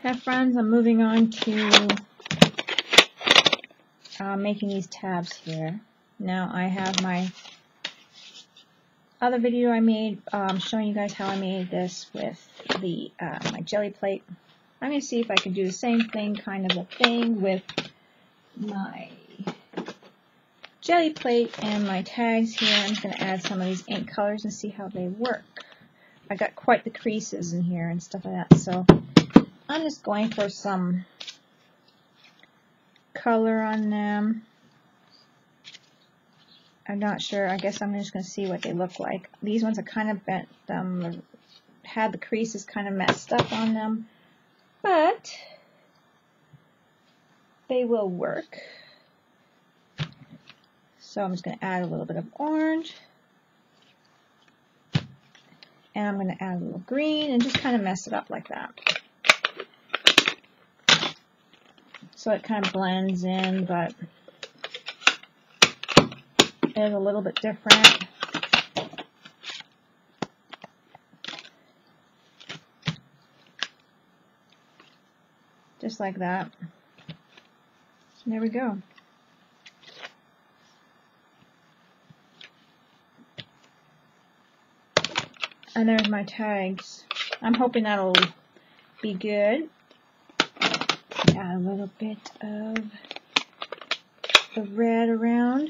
Hey friends, I'm moving on to making these tabs here. Now I have my other video I made showing you guys how I made this with the my jelly plate. I'm going to see if I can do the same thing, kind of a thing, with my jelly plate and my tags here. I'm just going to add some of these ink colors and see how they work. I got quite the creases in here and stuff like that, so I'm just going for some color on them. I'm not sure. I guess I'm just going to see what they look like. These ones are kind of bent, had the creases kind of messed up on them, but they will work. So I'm just going to add a little bit of orange, and I'm going to add a little green and just kind of mess it up like that. So it kind of blends in, but it is a little bit different. Just like that. There we go. And there's my tags. I'm hoping that'll be good. Add a little bit of the red around.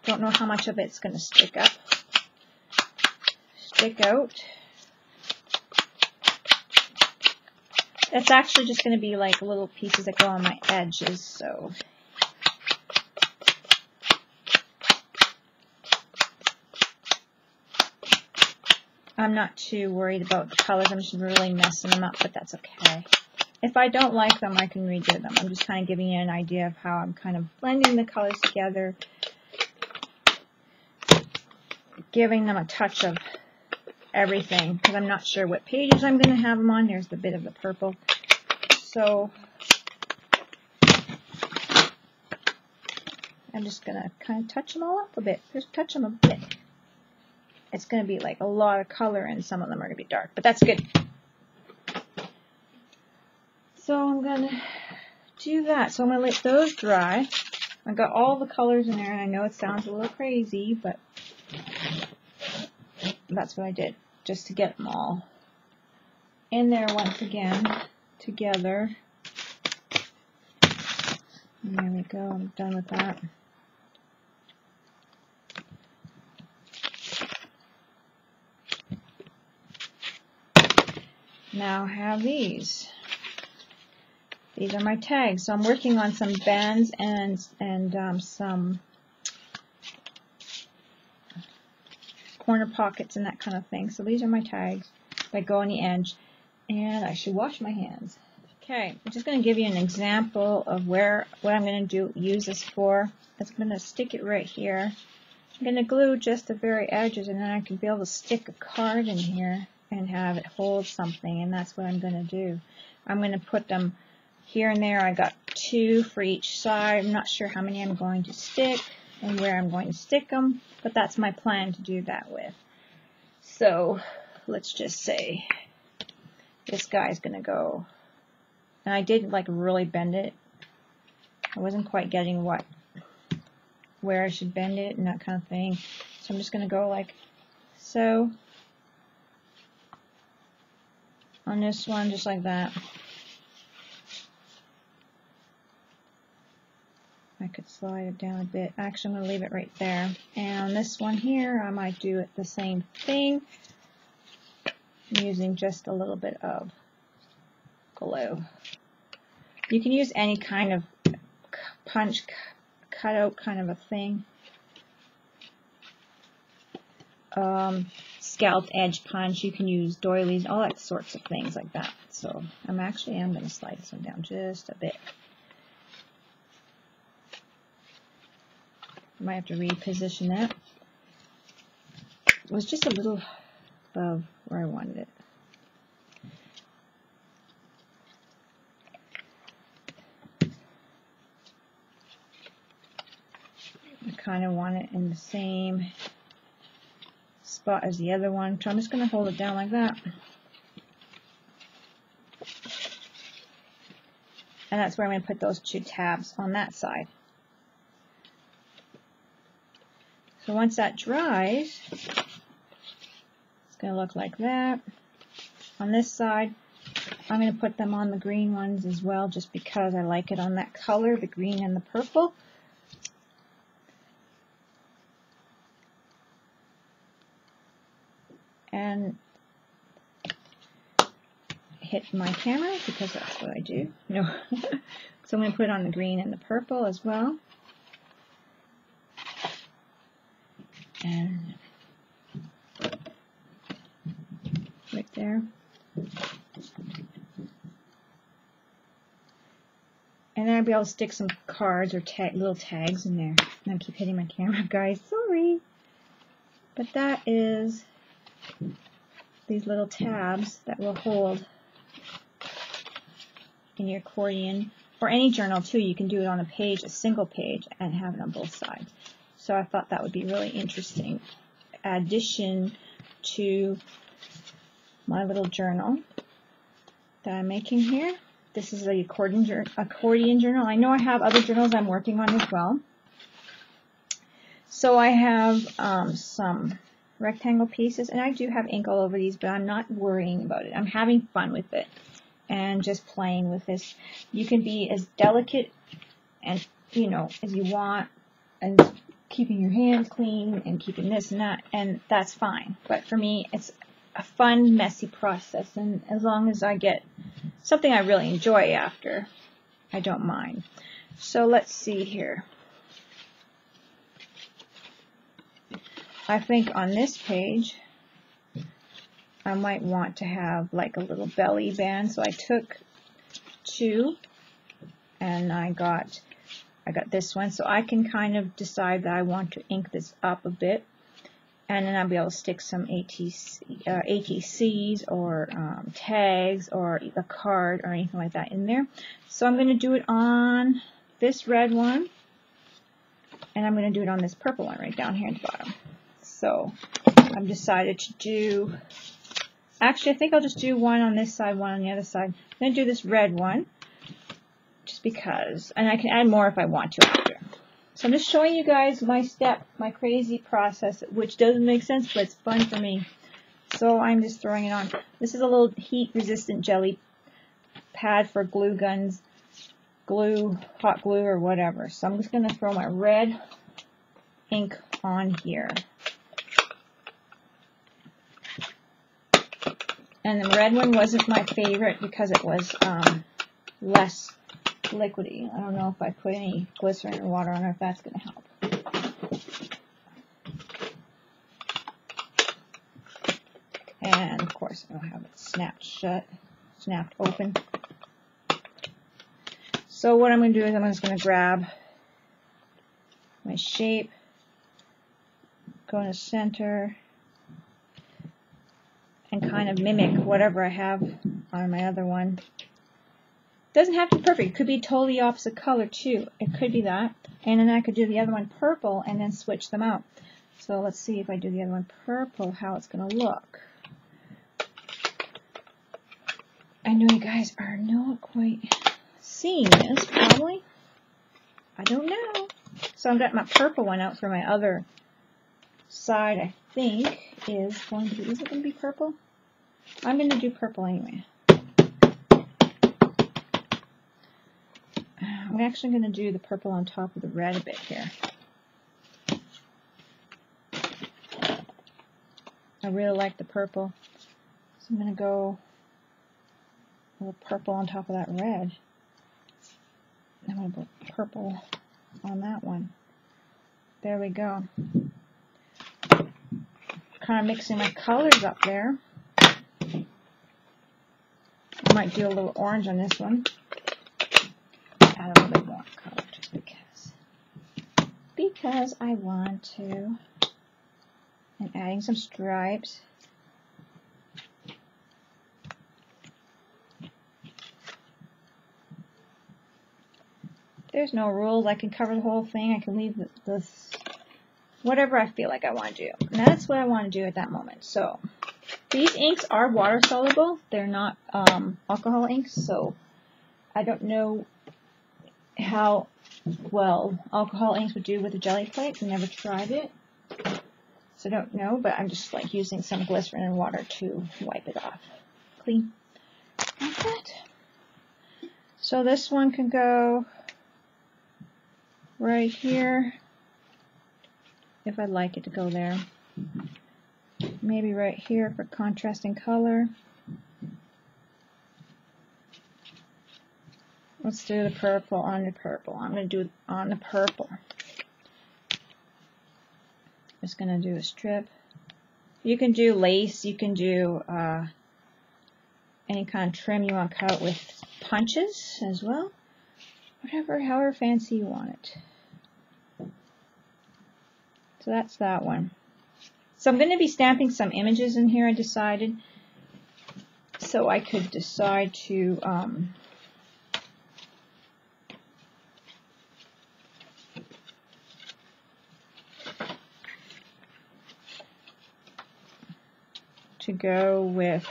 Don't know how much of it's going to stick out. It's actually just going to be like little pieces that go on my edges, so I'm not too worried about the colors. I'm just really messing them up, but that's okay. If I don't like them, I can redo them. I'm just kind of giving you an idea of how I'm kind of blending the colors together, giving them a touch of everything, because I'm not sure what pages I'm going to have them on. There's the bit of the purple. So I'm just going to kind of touch them all up a bit. Just touch them a bit. It's going to be like a lot of color, and some of them are going to be dark, but that's good. So I'm going to do that. So I'm going to let those dry. I got all the colors in there, and I know it sounds a little crazy, but that's what I did, just to get them all in there once again together. And there we go. I'm done with that. Now I have these. These are my tags. So I'm working on some bands and some corner pockets and that kind of thing. So these are my tags that go on the edge. And I should wash my hands. Okay, I'm just going to give you an example of what I'm going to use this for. I'm going to stick it right here. I'm going to glue just the very edges, and then I can be able to stick a card in here and have it hold something, and that's what I'm going to do. I'm going to put them here and there. I got 2 for each side. I'm not sure how many I'm going to stick and where I'm going to stick them, but that's my plan to do that with. So let's just say this guy's going to go, and I did like really bend it. I wasn't quite getting where I should bend it and that kind of thing. So I'm just going to go like so on this one, just like that. I could slide it down a bit. Actually, I'm going to leave it right there. And on this one here, I might do it the same thing, using just a little bit of glue. You can use any kind of punch cutout kind of a thing. Scalloped edge punch. You can use doilies, all that sorts of things like that. So I'm going to slide this one down just a bit. Might have to reposition that. It was just a little above where I wanted it. I kind of want it in the same spot as the other one, so I'm just going to hold it down like that. And that's where I'm going to put those 2 tabs on that side. So once that dries, it's going to look like that. On this side, I'm going to put them on the green ones as well, just because I like it on that color, the green and the purple. And hit my camera because that's what I do. No. So I'm going to put it on the green and the purple as well. And right there. And then I'll be able to stick some cards or little tags in there. And I keep hitting my camera, guys. Sorry. But that is these little tabs that will hold in your accordion, or any journal too. You can do it on a page, a single page, and have it on both sides. So I thought that would be really interesting addition to my little journal that I'm making here. This is the accordion journal. I know I have other journals I'm working on as well. So I have some rectangle pieces, and I do have ink all over these, but I'm not worrying about it. I'm having fun with it and just playing with this. You can be as delicate and, you know, as you want, and keeping your hands clean and keeping this and that, and that's fine. But for me, it's a fun, messy process, and as long as I get something I really enjoy after, I don't mind. So let's see here. I think on this page, I might want to have like a little belly band. So I took 2, and I got this one. So I can kind of decide that I want to ink this up a bit, and then I'll be able to stick some ATCs or tags or a card or anything like that in there. So I'm going to do it on this red one, and I'm going to do it on this purple one right down here at the bottom. So I've decided to do, actually I think I'll just do one on this side, one on the other side. I'm going to do this red one just because, and I can add more if I want to after. So I'm just showing you guys my step, my crazy process, which doesn't make sense, but it's fun for me. So I'm just throwing it on. This is a little heat resistant jelly pad for glue guns, glue, hot glue or whatever. So I'm just going to throw my red ink on here. And the red one wasn't my favorite because it was less liquidy. I don't know if I put any glycerin or water on it, if that's going to help. And of course I'll have it snapped shut, snapped open. So what I'm going to do is I'm just going to grab my shape, go in the center, and kind of mimic whatever I have on my other one. Doesn't have to be perfect. It could be totally opposite color too. It could be that. And then I could do the other one purple and then switch them out. So let's see if I do the other one purple, how it's going to look. I know you guys are not quite seeing this, probably. I don't know. So I've got my purple one out for my other side, I think, is going to be, is it going to be purple? I'm going to do purple anyway. I'm actually going to do the purple on top of the red a bit here. I really like the purple, so I'm going to go a little purple on top of that red. I'm going to put purple on that one. There we go. Kind of mixing my colors up there. I might do a little orange on this one. Add a little bit more color just because I want to. And adding some stripes. There's no rules. I can cover the whole thing. I can leave this whatever I feel like I want to do. And that's what I want to do at that moment. So These inks are water soluble. They're not alcohol inks, so I don't know how well alcohol inks would do with a jelly plate. I never tried it, so I don't know, but I'm just like using some glycerin and water to wipe it off clean. Like that. So this one can go right here, if I'd like it to go there. Maybe right here for contrasting color. Let's do the purple on the purple. I'm going to do it on the purple. Just going to do a strip. You can do lace, you can do any kind of trim you want to cut with punches as well. Whatever, however fancy you want it. So that's that one. So I'm going to be stamping some images in here, I decided. So I could decide to go with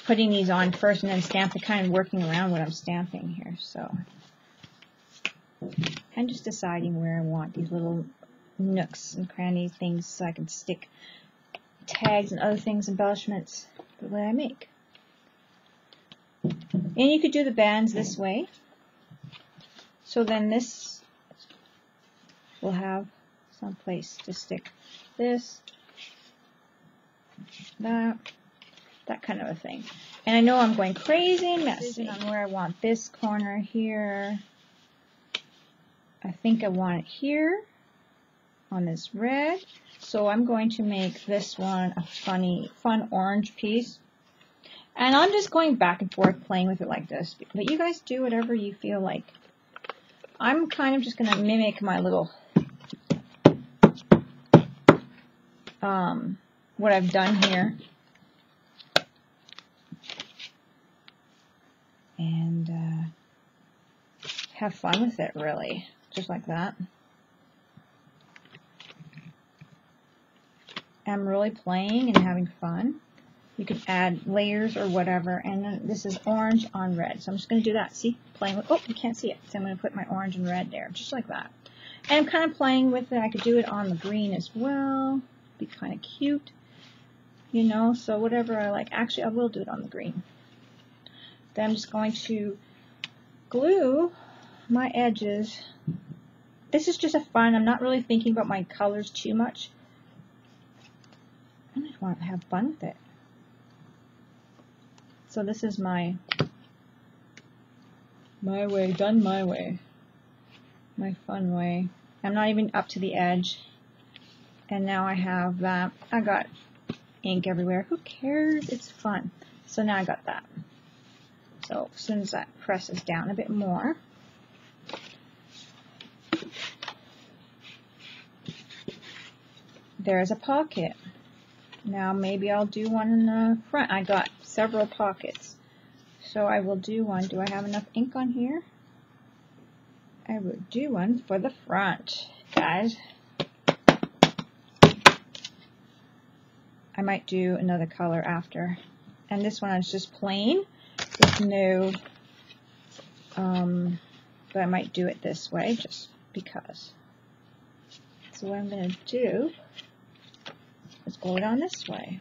putting these on first and then stamping, kind of working around what I'm stamping here. So I'm just deciding where I want these little nooks and crannies things so I can stick tags and other things, embellishments, the way I make. And you could do the bands this way. So then this will have some place to stick this, that kind of a thing. And I know I'm going crazy and messy on where I want this corner here. I think I want it here on this red. So I'm going to make this one a fun orange piece. And I'm just going back and forth playing with it like this. But you guys do whatever you feel like. I'm kind of just going to mimic my little, what I've done here. And have fun with it, really. Just like that. I'm really playing and having fun. You can add layers or whatever. And then this is orange on red. So I'm just going to do that. See? Playing with, oh, you can't see it. So I'm going to put my orange and red there. Just like that. And I'm kind of playing with it. I could do it on the green as well. Be kind of cute. You know, so whatever I like. Actually, I will do it on the green. Then I'm just going to glue my edges. This is just a fun. I'm not really thinking about my colors too much. I just want to have fun with it. So this is my way, done my way. My fun way. I'm not even up to the edge. And now I have that. I got ink everywhere. Who cares? It's fun. So now I got that. So as soon as that presses down a bit more, there's a pocket. Now maybe I'll do one in the front. I got several pockets. So I will do one. Do I have enough ink on here? I will do one for the front, guys. I might do another color after. And this one is just plain with no, but I might do it this way just because. So what I'm going to do is glue it on this way.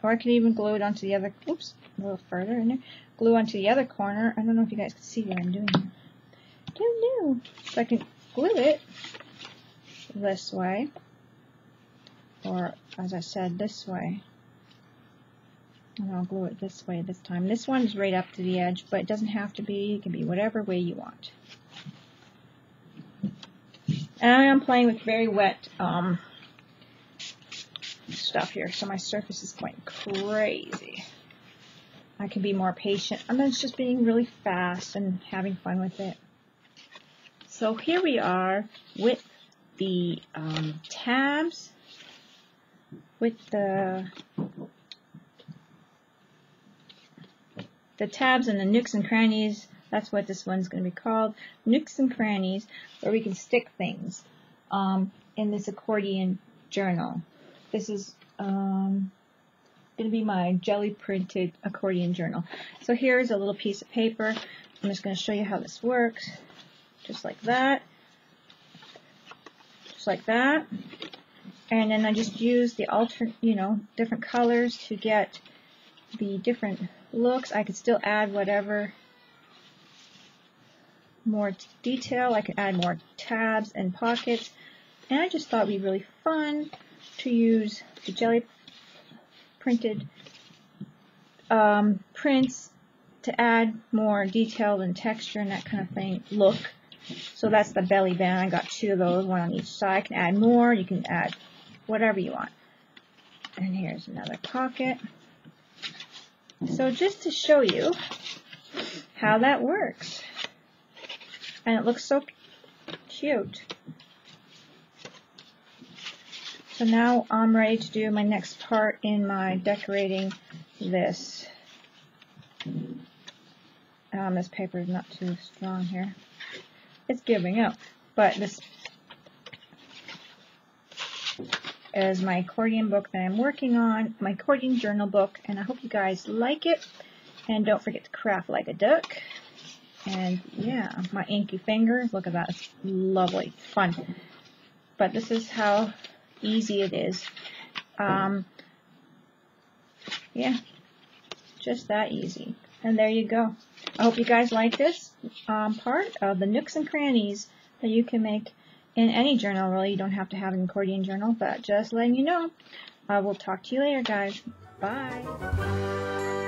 Or I could even glue it onto the other, oops, a little further in there. Glue onto the other corner. I don't know if you guys can see what I'm doing here. Don't know. So I can glue it this way. Or, as I said, this way. And I'll glue it this way this time. This one is right up to the edge, but it doesn't have to be. It can be whatever way you want. And I am playing with very wet stuff here, so my surface is going crazy. I can be more patient. And then it's just being really fast and having fun with it. So here we are with the tabs, with the tabs and the Nooks and Crannies That's what this one's going to be called, Nooks and Crannies, where we can stick things in this accordion journal. This is going to be my jelly printed accordion journal. So here's a little piece of paper. I'm just going to show you how this works. Just like that. Just like that. And then I just use the different colors to get the different looks. I could still add whatever more detail. I could add more tabs and pockets. And I just thought it'd be really fun to use the jelly printed prints to add more detail and texture and that kind of thing. Look. So that's the belly band. I got 2 of those, one on each side. I can add more. You can add whatever you want. And here's another pocket. So just to show you how that works. And it looks so cute. So now I'm ready to do my next part in my decorating this. This paper is not too strong here. It's giving out. But this is my accordion book that I'm working on, my accordion journal book, and I hope you guys like it. And don't forget to craft like a duck. And yeah, my inky fingers, look at that, it's lovely, fun. But this is how easy it is. Yeah, just that easy. And there you go. I hope you guys like this part of the Nooks and Crannies that you can make in any journal, really. You don't have to have an accordion journal, but just letting you know. I will talk to you later, guys. Bye.